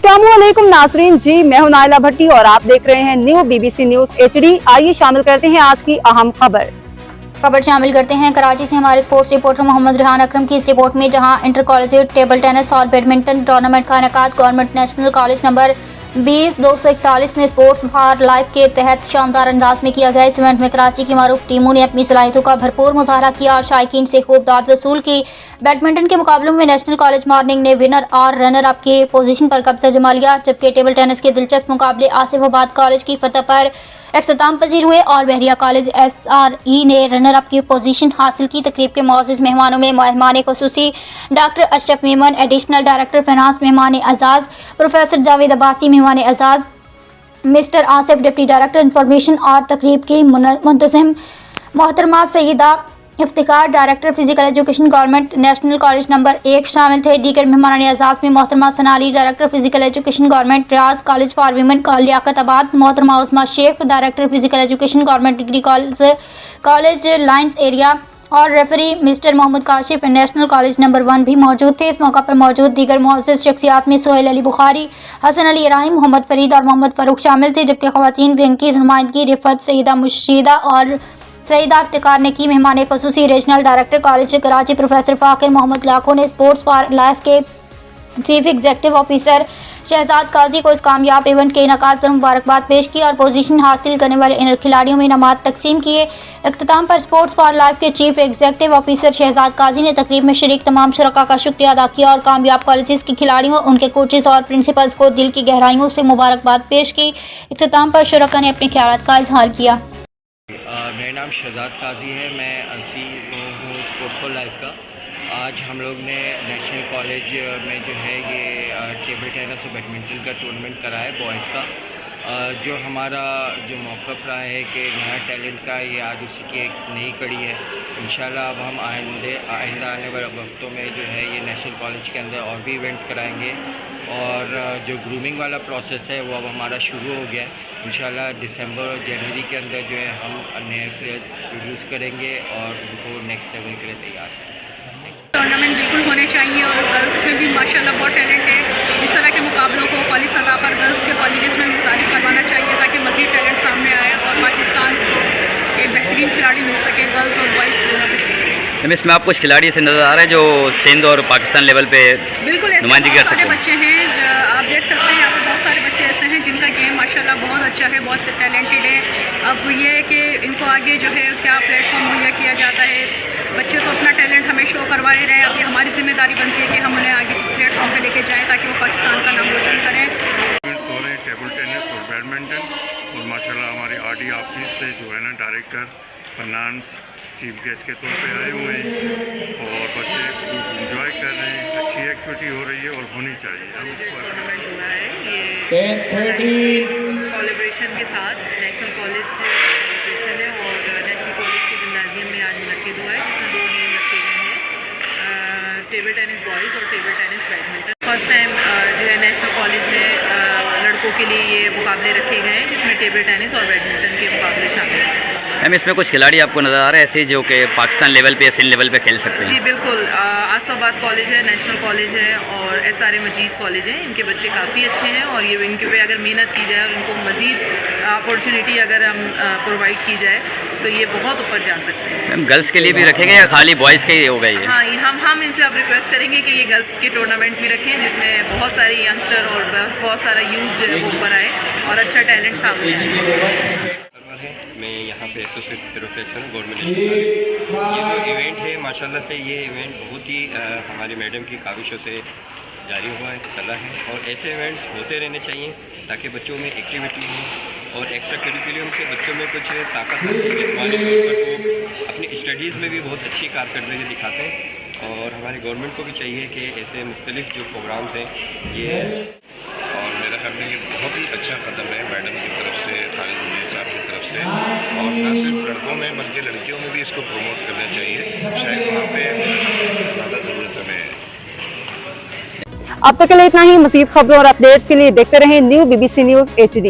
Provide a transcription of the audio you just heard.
अस्सलामुअलैकुम नाजरीन जी, मैं हूं नाइला भट्टी और आप देख रहे हैं न्यू BBC न्यूज HD। आइए शामिल करते हैं आज की अहम खबर शामिल करते हैं कराची से हमारे स्पोर्ट्स रिपोर्टर मोहम्मद रेहान अकरम की इस रिपोर्ट में, जहां इंटर कॉलेज टेबल टेनिस और बैडमिंटन टूर्नामेंट का इनेकाद गवर्नमेंट नेशनल कॉलेज नंबर 20-241 में स्पोर्ट्स फॉर लाइफ के तहत शानदार अंदाज में किया गया। इस इवेंट में कराची की मारूफ टीमों ने अपनी सलाहियतों का भरपूर मुजाहरा किया और शायकीन से खूब दाद वसूल की। बैडमिंटन के मुकाबलों में नेशनल कॉलेज मॉर्निंग ने विनर और रनर अप के पोजीशन पर कब्जा जमा लिया, जबकि टेबल टेनिस के दिलचस्प मुकाबले आसिफाबाद कॉलेज की फतह पर इख्तिताम पजीर हुए और बहरिया कॉलेज SRE ने रनर अप की पोजीशन हासिल की। तकरीब के मौजूद मेहमानों में मेहमान खुसूसी doctor Ashraf Memon, additional director finance मेहमान एजाज, प्रोफेसर जावेद अब्बासी मेहमान एजाज, mister Asif deputy director information और तकरीब की मुंतज़िम मोहतरमा Saeeda Iftikhar director physical education government national college number 1 शामिल थे। दीगर मेहमान एजाज में मोहतरमा Sanali director physical education government Riaz college for women Liaquatabad, मोहतरमा Usma Shaikh director physical education government degree college lines area और referee mister Mohammad Kashif national college number 1 भी मौजूद थे। इस मौका पर मौजूद दीगर मुअज़्ज़ज़ शख्सियात में सोहेल अली बुखारी, हसन अली इब्राहिम, मोहम्मद फरीद और मोहम्मद फ़ारूक शामिल थे, जबकि ख़वातीन विंग की नुमाइंदगी रिफत सईदा मुर्शीदा और सईदा इफ्तिकार ने की। मेहमान खुसूसी regional director college Karachi professor Faqir Mohammad Lakho ने स्पोर्ट्स फॉर लाइफ के chief executive officer Shahzad Qazi को इस कामयाब इवेंट के इनेकाद पर मुबारकबाद पेश की और पोजीशन हासिल करने वाले खिलाड़ियों में इनामात तकसीम किए। इख्तिताम पर स्पोर्ट्स फॉर लाइफ के चीफ एग्जीक्यूटिव ऑफिसर शहजाद काजी ने तकरीब में शरीक तमाम शुरका का शुक्रिया अदा किया और कामयाब कॉलेजेस के खिलाड़ियों, उनके कोचेस और प्रिंसिपल्स को दिल की गहराइयों से मुबारकबाद पेश की। इख्तिताम पर शुरका ने अपने ख्यालात का इजहार किया। मेरा नाम शहजाद काजी है, मैं हूँ स्पोर्ट्स फॉर लाइफ का। आज हम लोग ने नेशनल कॉलेज में जो है ये टेबल टेनिस और बैडमिंटन का टूर्नामेंट करा है बॉयज़ का। जो हमारा जो मौक़िफ़ रहा है कि नया टैलेंट का, ये आज उसी की एक नई कड़ी है। इंशाल्लाह अब हम आइंदा आने वाले वक्तों में जो है ये नेशनल कॉलेज के अंदर और भी इवेंट्स कराएंगे और जो ग्रूमिंग वाला प्रोसेस है वो अब हमारा शुरू हो गया है। इंशाल्लाह दिसंबर और जनवरी के अंदर जो है हम नए प्लेयर्स प्रोड्यूस करेंगे और उनको नेक्स्ट लेवल के लिए तैयार हैं। टूर्नामेंट बिल्कुल होने चाहिए और गर्ल्स में भी माशाल्लाह बहुत टैलेंट है। इस तरह के मुकाबलों को कॉलेज सतह पर गर्ल्स के कॉलेजेस में मुतारिफ करवाना चाहिए ताकि मज़ीद टैलेंट सामने आए और पाकिस्तान को एक बेहतरीन खिलाड़ी मिल सके, गर्ल्स और बॉयज़ दोनों के। इसमें आप कुछ खिलाड़ी ऐसे नज़र आ रहे हैं जो सिंध और पाकिस्तान लेवल पे बिल्कुल ऐसे बहुत सारे बच्चे हैं, आप देख सकते हैं यहाँ पर बहुत सारे बच्चे ऐसे हैं जिनका गेम माशाल्लाह बहुत अच्छा है, बहुत टैलेंटेड है। अब ये है कि इनको आगे जो है क्या प्लेटफॉर्म मुहैया किया जाता है। बच्चे तो अपना टैलेंट हमें शो करवा ही रहे हैं, अब ये हमारी जिम्मेदारी बनती है कि हम उन्हें आगे इस प्लेटफॉर्म पे लेके जाएं ताकि वो पाकिस्तान का नाम रोशन करें। हो रहे टेबल टेनिस और बैडमिंटन और माशाल्लाह हमारे RD ऑफिस से जो है ना डायरेक्टर फाइनेंस चीफ गेस्ट के तौर पे आए हुए हैं और बच्चे खूब इंजॉय कर रहे हैं। अच्छी एक्टिविटी हो रही है और होनी चाहिए। अब इसको टूर्नामेंट हो रहा है, ये कोलैबोरेशन के साथ नेशनल कॉलेज कोलैबोरेशन है और नेशनल कॉलेज के जिम्नाजियम में आज मुनक्किद हुआ है, जिसमें 2 गेम रखे गए हैं, टेबल टेनिस बॉयज़ और table tennis badminton. First time जो है नेशनल कॉलेज में लड़कों के लिए ये मुकाबले रखे गए हैं, जिसमें टेबल टेनिस और बैडमिंटन के मुकाबले शामिल हैं। मैम इसमें कुछ खिलाड़ी आपको नज़र आ रहे हैं ऐसे जो कि पाकिस्तान लेवल पे या सिंध लेवल पे खेल सकते हैं? जी बिल्कुल, आसिफाबाद कॉलेज है, नेशनल कॉलेज है और SRA मजीद कॉलेज है। इनके बच्चे काफ़ी अच्छे हैं और ये इनके पे अगर मेहनत की जाए और उनको मज़ीद अपॉर्चुनिटी अगर हम प्रोवाइड की जाए तो ये बहुत ऊपर जा सकते हैं। मैम गर्ल्स के लिए भी रखेंगे या खाली बॉयज़ के ही हो गए? हाँ, हम इनसे अब रिक्वेस्ट करेंगे कि ये गर्ल्स के टूर्नामेंट्स भी रखें जिसमें बहुत सारे यंगस्टर और बहुत सारा यूथ जो है वो ऊपर आए और अच्छा टैलेंट सामने आए। मैं यहाँ पे associate professor government national college. ये जो इवेंट है माशाल्लाह से ये इवेंट बहुत ही हमारी मैडम की काविशों से जारी हुआ है, चला है और ऐसे इवेंट्स होते रहने चाहिए ताकि बच्चों में एक्टिविटी हो और एक्स्ट्रा करिकुलम से बच्चों में कुछ ताकत आती है। जिस्मानी तौर पर वो अपनी स्टडीज़ में भी बहुत अच्छी कारकर्दगी दिखाते हैं और हमारी गवर्नमेंट को भी चाहिए कि ऐसे मुख्तलिफ जो प्रोग्राम्स हैं ये। और मेरा ख्याल में ये बहुत ही अच्छा कदम है मैडम की तरफ से, खालिद मुनीर साहब की तरफ से, और न सिर्फ लड़कों में बल्कि लड़कियों में भी इसको प्रमोट करना चाहिए। शायद वहाँ पे ज़्यादा ज़रूरत हमें है। अब तक के लिए इतना ही। मज़ीद खबरों और अपडेट्स के लिए देखते रहें न्यू BBC न्यूज़ HD।